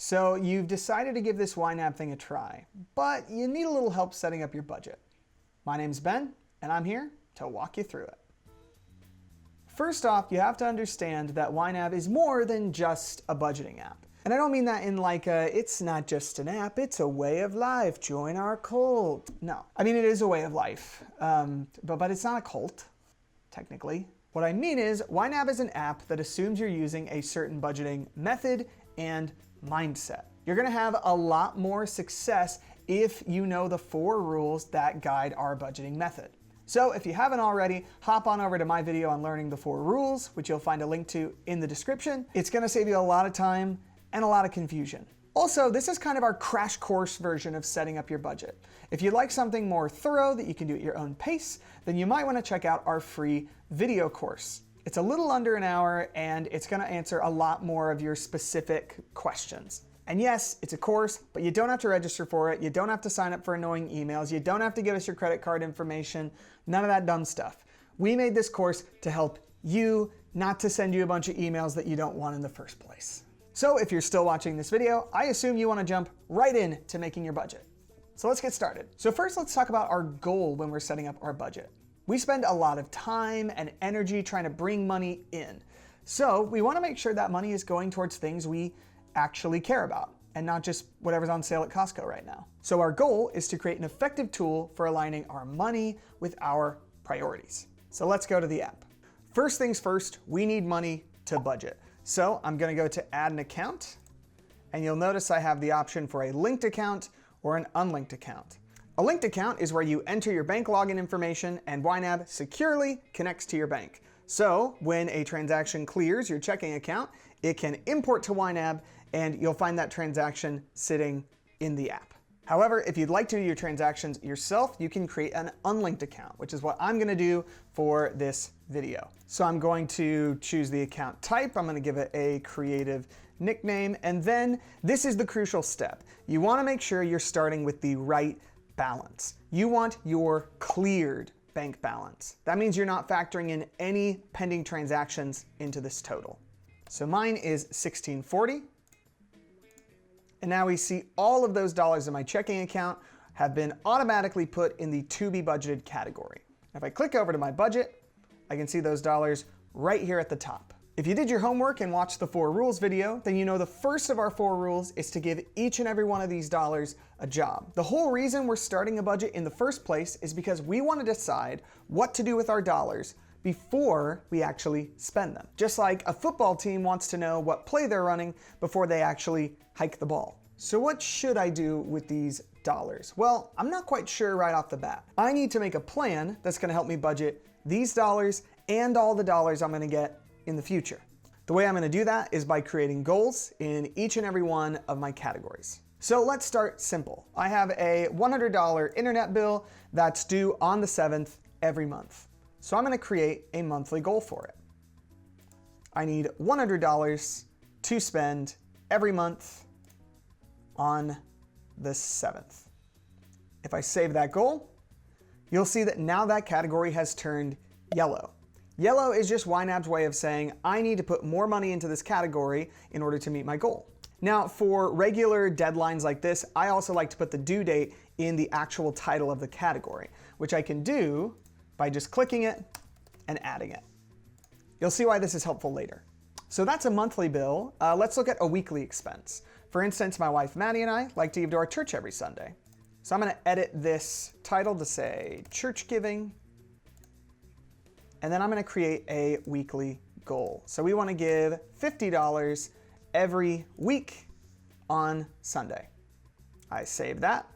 So you've decided to give this YNAB thing a try, but you need a little help setting up your budget. My name's Ben, and I'm here to walk you through it. First off, you have to understand that YNAB is more than just a budgeting app. And I don't mean that in like it's not just an app, it's a way of life, join our cult. No, I mean it is a way of life, but it's not a cult, technically. What I mean is YNAB is an app that assumes you're using a certain budgeting method and mindset. You're gonna have a lot more success if you know the 4 rules that guide our budgeting method. So if you haven't already, hop on over to my video on learning the 4 rules, which you'll find a link to in the description. It's gonna save you a lot of time and a lot of confusion. Also, this is kind of our crash course version of setting up your budget. If you'd like something more thorough that you can do at your own pace, then you might wanna check out our free video course. It's a little under an hour and it's gonna answer a lot more of your specific questions. And yes, it's a course, but you don't have to register for it. You don't have to sign up for annoying emails. You don't have to give us your credit card information. None of that dumb stuff. We made this course to help you, not to send you a bunch of emails that you don't want in the first place. So if you're still watching this video, I assume you want to jump right in to making your budget. So let's get started. So first, let's talk about our goal when we're setting up our budget. We spend a lot of time and energy trying to bring money in. So we want to make sure that money is going towards things we actually care about and not just whatever's on sale at Costco right now. So our goal is to create an effective tool for aligning our money with our priorities. So let's go to the app. First things first, we need money to budget. So I'm going to go to add an account, and you'll notice I have the option for a linked account or an unlinked account. A linked account is where you enter your bank login information and YNAB securely connects to your bank. So when a transaction clears your checking account, it can import to YNAB and you'll find that transaction sitting in the app. However, if you'd like to do your transactions yourself, you can create an unlinked account, which is what I'm gonna do for this video. So I'm going to choose the account type. I'm gonna give it a creative nickname. And then this is the crucial step. You wanna make sure you're starting with the right balance. You want your cleared bank balance. That means you're not factoring in any pending transactions into this total. So mine is 1640. And now we see all of those dollars in my checking account have been automatically put in the to be budgeted category. If I click over to my budget, I can see those dollars right here at the top. If you did your homework and watched the 4 rules video, then you know the first of our 4 rules is to give each and every one of these dollars a job. The whole reason we're starting a budget in the first place is because we want to decide what to do with our dollars before we actually spend them. Just like a football team wants to know what play they're running before they actually hike the ball. So what should I do with these dollars? Well, I'm not quite sure right off the bat. I need to make a plan that's going to help me budget these dollars and all the dollars I'm going to get in the future. The way I'm going to do that is by creating goals in each and every one of my categories. So let's start simple. I have a $100 internet bill that's due on the 7th every month. So I'm going to create a monthly goal for it. I need $100 to spend every month on the 7th. If I save that goal, you'll see that now that category has turned yellow. Yellow is just YNAB's way of saying, I need to put more money into this category in order to meet my goal. Now, for regular deadlines like this, I also like to put the due date in the actual title of the category, which I can do by just clicking it and adding it. You'll see why this is helpful later. So that's a monthly bill. Let's look at a weekly expense. For instance, my wife Maddie and I like to give to our church every Sunday. So I'm going to edit this title to say church giving. And then I'm going to create a weekly goal. So we want to give $50 every week on Sunday. I save that.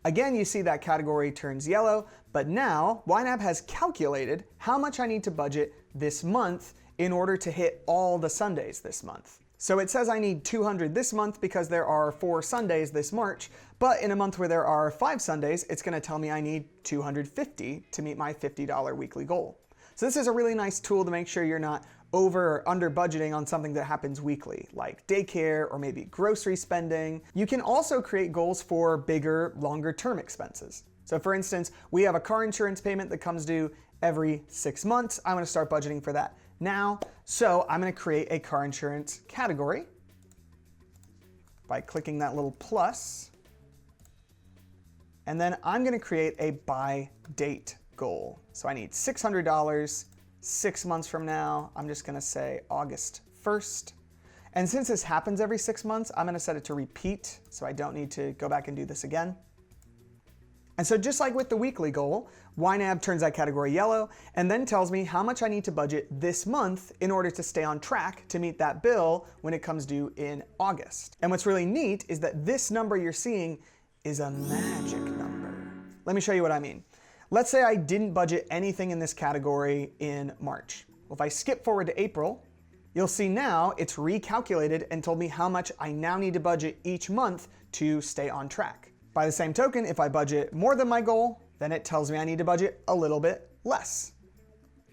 Again, you see that category turns yellow, but now YNAB has calculated how much I need to budget this month in order to hit all the Sundays this month. So it says I need 200 this month because there are 4 Sundays this March, but in a month where there are 5 Sundays, it's going to tell me I need 250 to meet my $50 weekly goal. So this is a really nice tool to make sure you're not over or under budgeting on something that happens weekly, like daycare or maybe grocery spending. You can also create goals for bigger, longer term expenses. So for instance, we have a car insurance payment that comes due every 6 months. I'm going to start budgeting for that now. So I'm going to create a car insurance category by clicking that little plus. And then I'm going to create a by date goal. So I need $600 6 months from now. I'm just going to say August 1st. And since this happens every 6 months, I'm going to set it to repeat, so I don't need to go back and do this again. And so just like with the weekly goal, YNAB turns that category yellow and then tells me how much I need to budget this month in order to stay on track to meet that bill when it comes due in August. And what's really neat is that this number you're seeing is a magic number. Let me show you what I mean. Let's say I didn't budget anything in this category in March. Well, if I skip forward to April, you'll see now it's recalculated and told me how much I now need to budget each month to stay on track. By the same token, if I budget more than my goal, then it tells me I need to budget a little bit less.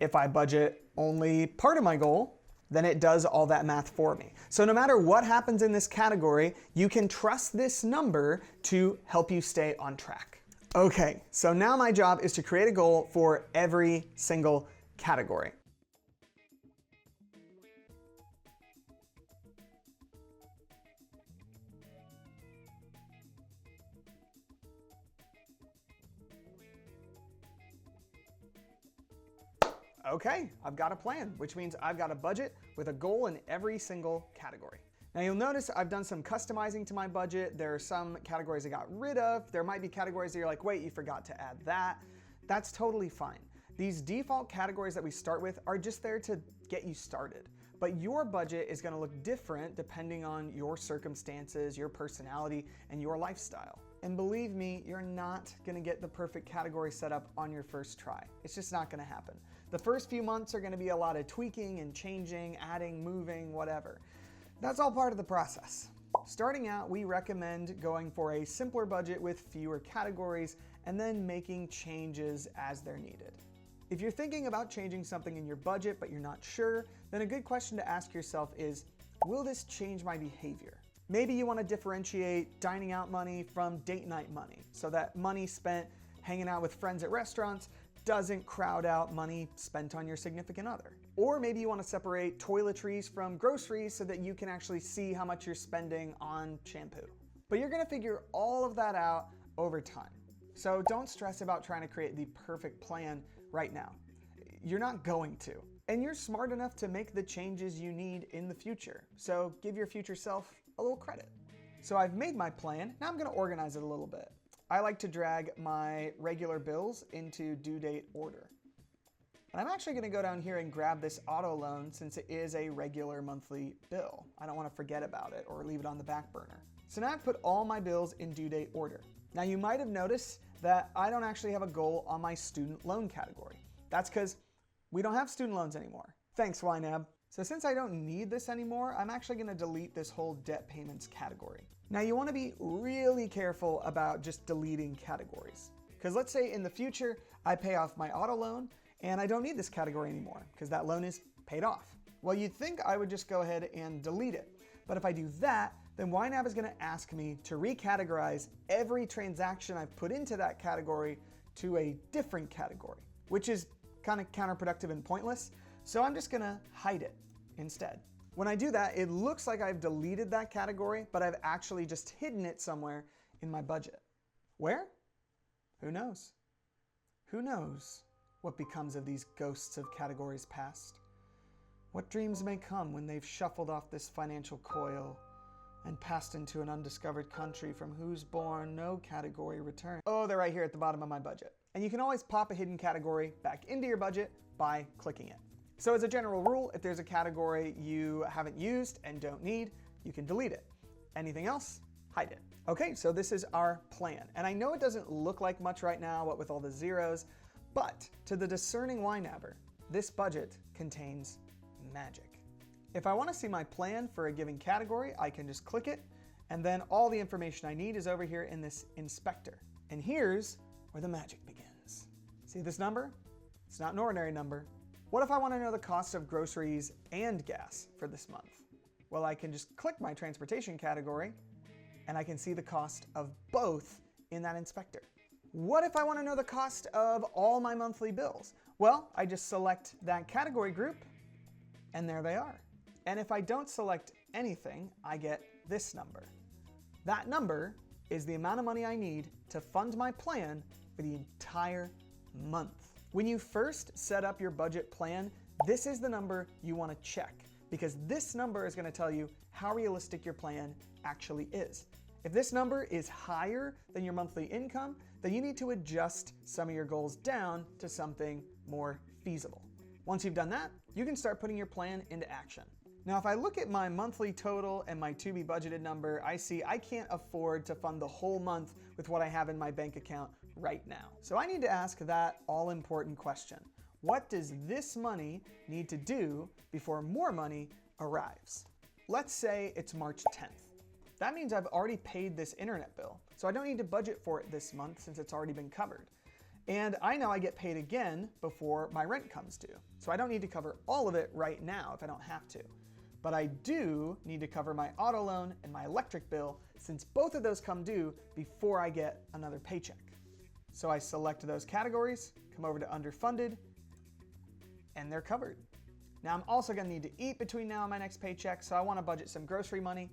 If I budget only part of my goal, then it does all that math for me. So no matter what happens in this category, you can trust this number to help you stay on track. Okay, so now my job is to create a goal for every single category. Okay, I've got a plan, which means I've got a budget with a goal in every single category. Now you'll notice I've done some customizing to my budget. There are some categories I got rid of. There might be categories that you're like, wait, you forgot to add that. That's totally fine. These default categories that we start with are just there to get you started. But your budget is going to look different depending on your circumstances, your personality, and your lifestyle. And believe me, you're not going to get the perfect category set up on your first try. It's just not going to happen. The first few months are going to be a lot of tweaking and changing, adding, moving, whatever. That's all part of the process. Starting out, we recommend going for a simpler budget with fewer categories and then making changes as they're needed. If you're thinking about changing something in your budget but you're not sure, then a good question to ask yourself is, will this change my behavior? Maybe you want to differentiate dining out money from date night money so that money spent hanging out with friends at restaurants doesn't crowd out money spent on your significant other. Or maybe you want to separate toiletries from groceries so that you can actually see how much you're spending on shampoo. But you're going to figure all of that out over time. So don't stress about trying to create the perfect plan right now. You're not going to. And you're smart enough to make the changes you need in the future. So give your future self a little credit. So I've made my plan. Now I'm going to organize it a little bit. I like to drag my regular bills into due date order. And I'm actually going to go down here and grab this auto loan since it is a regular monthly bill. I don't want to forget about it or leave it on the back burner. So now I've put all my bills in due date order. Now you might have noticed that I don't actually have a goal on my student loan category. That's because we don't have student loans anymore. Thanks, YNAB. So since I don't need this anymore, I'm actually going to delete this whole debt payments category. Now you want to be really careful about just deleting categories. Because let's say in the future, I pay off my auto loan and I don't need this category anymore because that loan is paid off. Well, you'd think I would just go ahead and delete it. But if I do that, then YNAB is going to ask me to recategorize every transaction I've put into that category to a different category, which is kind of counterproductive and pointless. So I'm just going to hide it instead. When I do that, it looks like I've deleted that category, but I've actually just hidden it somewhere in my budget. Where? Who knows? Who knows what becomes of these ghosts of categories past? What dreams may come when they've shuffled off this financial coil and passed into an undiscovered country from whose bourne no category returns? Oh, they're right here at the bottom of my budget. And you can always pop a hidden category back into your budget by clicking it. So as a general rule, if there's a category you haven't used and don't need, you can delete it. Anything else? Hide it. Okay, so this is our plan. And I know it doesn't look like much right now, what with all the zeros, but to the discerning YNABber, this budget contains magic. If I want to see my plan for a given category, I can just click it, and then all the information I need is over here in this inspector. And here's where the magic begins. See this number? It's not an ordinary number. What if I want to know the cost of groceries and gas for this month? Well, I can just click my transportation category and I can see the cost of both in that inspector. What if I want to know the cost of all my monthly bills? Well, I just select that category group and there they are. And if I don't select anything, I get this number. That number is the amount of money I need to fund my plan for the entire month. When you first set up your budget plan, this is the number you want to check, because this number is going to tell you how realistic your plan actually is. If this number is higher than your monthly income, then you need to adjust some of your goals down to something more feasible. Once you've done that, you can start putting your plan into action. Now, if I look at my monthly total and my to be budgeted number, I see I can't afford to fund the whole month with what I have in my bank account right now. So I need to ask that all-important question. What does this money need to do before more money arrives? Let's say it's March 10th. That means I've already paid this internet bill, so I don't need to budget for it this month since it's already been covered. And I know I get paid again before my rent comes due, so I don't need to cover all of it right now if I don't have to. But I do need to cover my auto loan and my electric bill since both of those come due before I get another paycheck. So I select those categories, come over to underfunded, and they're covered. Now I'm also gonna need to eat between now and my next paycheck, so I wanna budget some grocery money.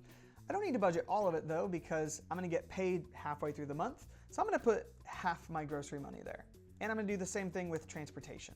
I don't need to budget all of it though, because I'm gonna get paid halfway through the month, so I'm gonna put half my grocery money there. And I'm gonna do the same thing with transportation.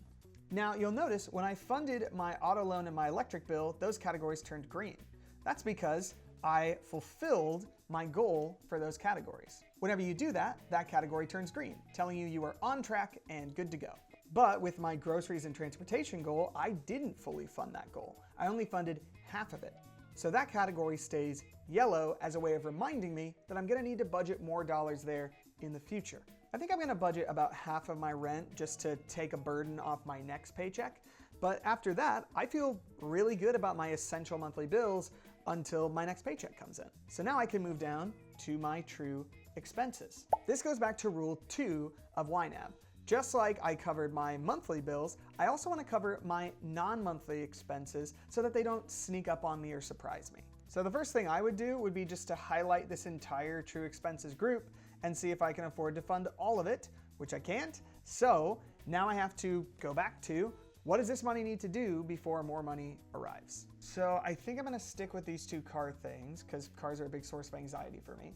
Now you'll notice when I funded my auto loan and my electric bill, those categories turned green. That's because I fulfilled my goal for those categories. Whenever you do that, that category turns green, telling you you are on track and good to go. But with my groceries and transportation goal, I didn't fully fund that goal. I only funded half of it. So that category stays yellow as a way of reminding me that I'm gonna need to budget more dollars there in the future. I think I'm gonna budget about half of my rent just to take a burden off my next paycheck. But after that, I feel really good about my essential monthly bills until my next paycheck comes in. So now I can move down to my true expenses. This goes back to rule 2 of YNAB. Just like I covered my monthly bills, I also want to cover my non-monthly expenses so that they don't sneak up on me or surprise me. So the first thing I would do would be just to highlight this entire true expenses group and see if I can afford to fund all of it, which I can't. So now I have to go back to what does this money need to do before more money arrives? So I think I'm going to stick with these 2 car things because cars are a big source of anxiety for me.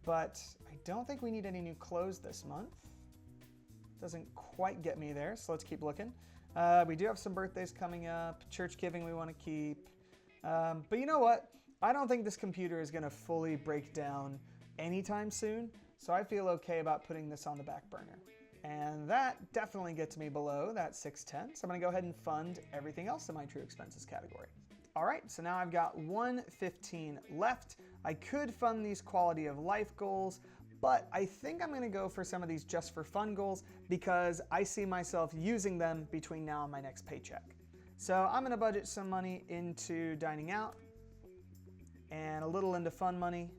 But I don't think we need any new clothes this month. Doesn't quite get me there, so let's keep looking. We do have some birthdays coming up, church giving we want to keep. But you know what? I don't think this computer is going to fully break down anytime soon, so I feel okay about putting this on the back burner. And that definitely gets me below that 610, so I'm going to go ahead and fund everything else in my true expenses category. All right, so now I've got 115 left. I could fund these quality of life goals, but I think I'm gonna go for some of these just for fun goals because I see myself using them between now and my next paycheck. So I'm gonna budget some money into dining out and a little into fun money.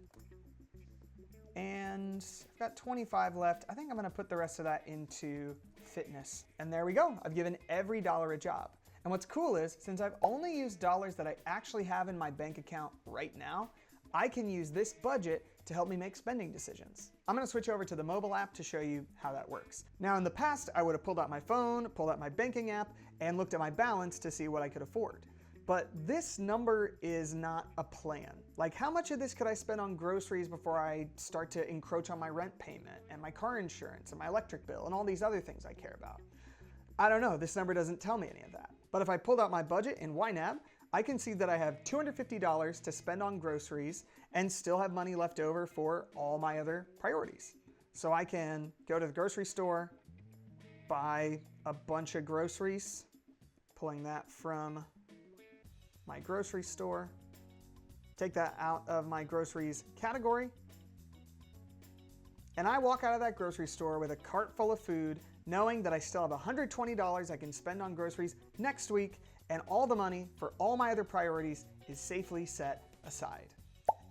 And I've got 25 left. I think I'm gonna put the rest of that into fitness. And there we go, I've given every dollar a job. And what's cool is, since I've only used dollars that I actually have in my bank account right now, I can use this budget to help me make spending decisions. I'm gonna switch over to the mobile app to show you how that works. Now in the past, I would have pulled out my phone, pulled out my banking app, and looked at my balance to see what I could afford. But this number is not a plan. Like, how much of this could I spend on groceries before I start to encroach on my rent payment and my car insurance and my electric bill and all these other things I care about? I don't know, this number doesn't tell me any of that. But if I pulled out my budget in YNAB, I can see that I have $250 to spend on groceries and still have money left over for all my other priorities. So I can go to the grocery store, buy a bunch of groceries, pulling that from my grocery store, take that out of my groceries category, and I walk out of that grocery store with a cart full of food, knowing that I still have $120 I can spend on groceries next week, and all the money for all my other priorities is safely set aside.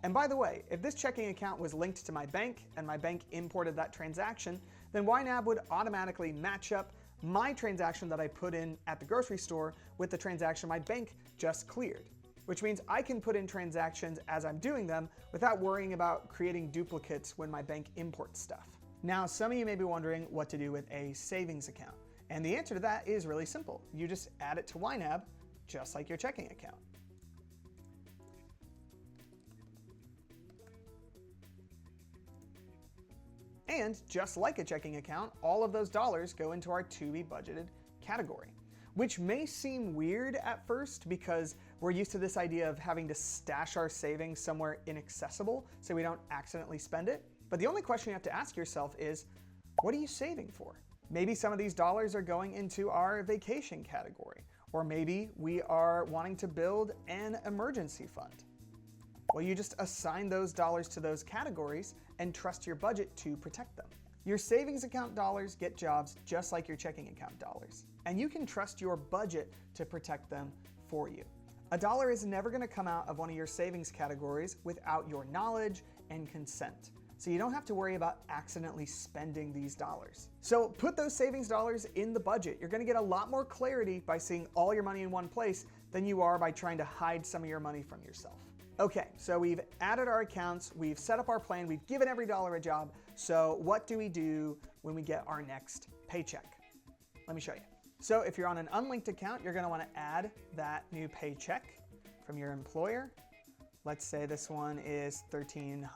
And by the way, if this checking account was linked to my bank and my bank imported that transaction, then YNAB would automatically match up my transaction that I put in at the grocery store with the transaction my bank just cleared, which means I can put in transactions as I'm doing them without worrying about creating duplicates when my bank imports stuff. Now, some of you may be wondering what to do with a savings account. And the answer to that is really simple. You just add it to YNAB, just like your checking account. And just like a checking account, all of those dollars go into our to be budgeted category, which may seem weird at first because we're used to this idea of having to stash our savings somewhere inaccessible so we don't accidentally spend it. But the only question you have to ask yourself is, what are you saving for? Maybe some of these dollars are going into our vacation category, or maybe we are wanting to build an emergency fund. Well, you just assign those dollars to those categories and trust your budget to protect them. Your savings account dollars get jobs just like your checking account dollars, and you can trust your budget to protect them for you. A dollar is never going to come out of one of your savings categories without your knowledge and consent. So you don't have to worry about accidentally spending these dollars. So put those savings dollars in the budget. You're going to get a lot more clarity by seeing all your money in one place than you are by trying to hide some of your money from yourself. Okay, so we've added our accounts, we've set up our plan, we've given every dollar a job. So what do we do when we get our next paycheck? Let me show you. So if you're on an unlinked account, you're going to want to add that new paycheck from your employer. Let's say this one is $1,300.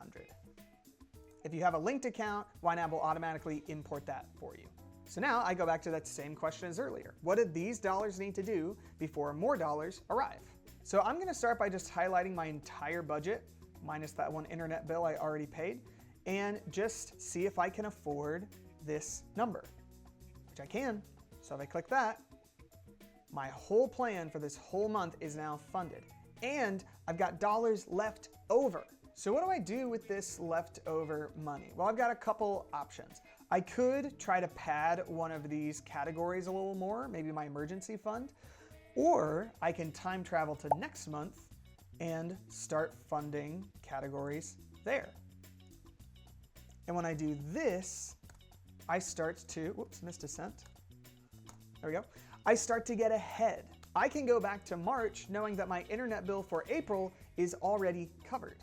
If you have a linked account, YNAB will automatically import that for you. So now I go back to that same question as earlier. What did these dollars need to do before more dollars arrive? So I'm going to start by just highlighting my entire budget, minus that one internet bill I already paid, and just see if I can afford this number, which I can. So if I click that, my whole plan for this whole month is now funded, and I've got dollars left over. So what do I do with this leftover money? Well, I've got a couple options. I could try to pad one of these categories a little more, maybe my emergency fund, or I can time travel to next month and start funding categories there. And when I do this, I start to, whoops, missed a cent. There we go. I start to get ahead. I can go back to March knowing that my internet bill for April is already covered.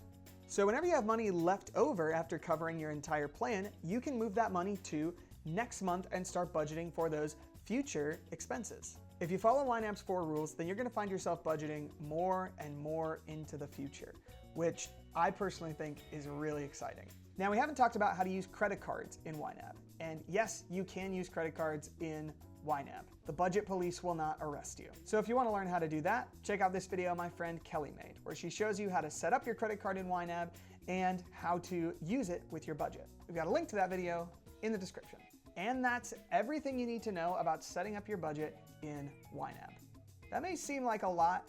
So whenever you have money left over after covering your entire plan, you can move that money to next month and start budgeting for those future expenses. If you follow YNAB's 4 rules, then you're going to find yourself budgeting more and more into the future, which I personally think is really exciting. Now, we haven't talked about how to use credit cards in YNAB. And yes, you can use credit cards in YNAB. The budget police will not arrest you. So if you want to learn how to do that, check out this video my friend Kelly made, where she shows you how to set up your credit card in YNAB and how to use it with your budget. We've got a link to that video in the description. And that's everything you need to know about setting up your budget in YNAB. That may seem like a lot,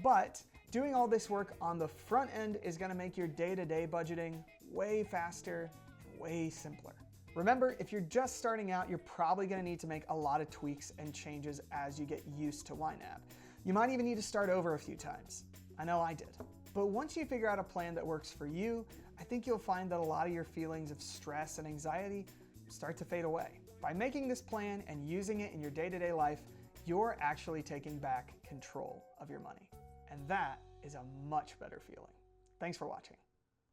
but doing all this work on the front end is going to make your day-to-day budgeting way faster and way simpler. Remember, if you're just starting out, you're probably going to need to make a lot of tweaks and changes as you get used to YNAB. You might even need to start over a few times. I know I did. But once you figure out a plan that works for you, I think you'll find that a lot of your feelings of stress and anxiety start to fade away. By making this plan and using it in your day-to-day life, you're actually taking back control of your money. And that is a much better feeling. Thanks for watching.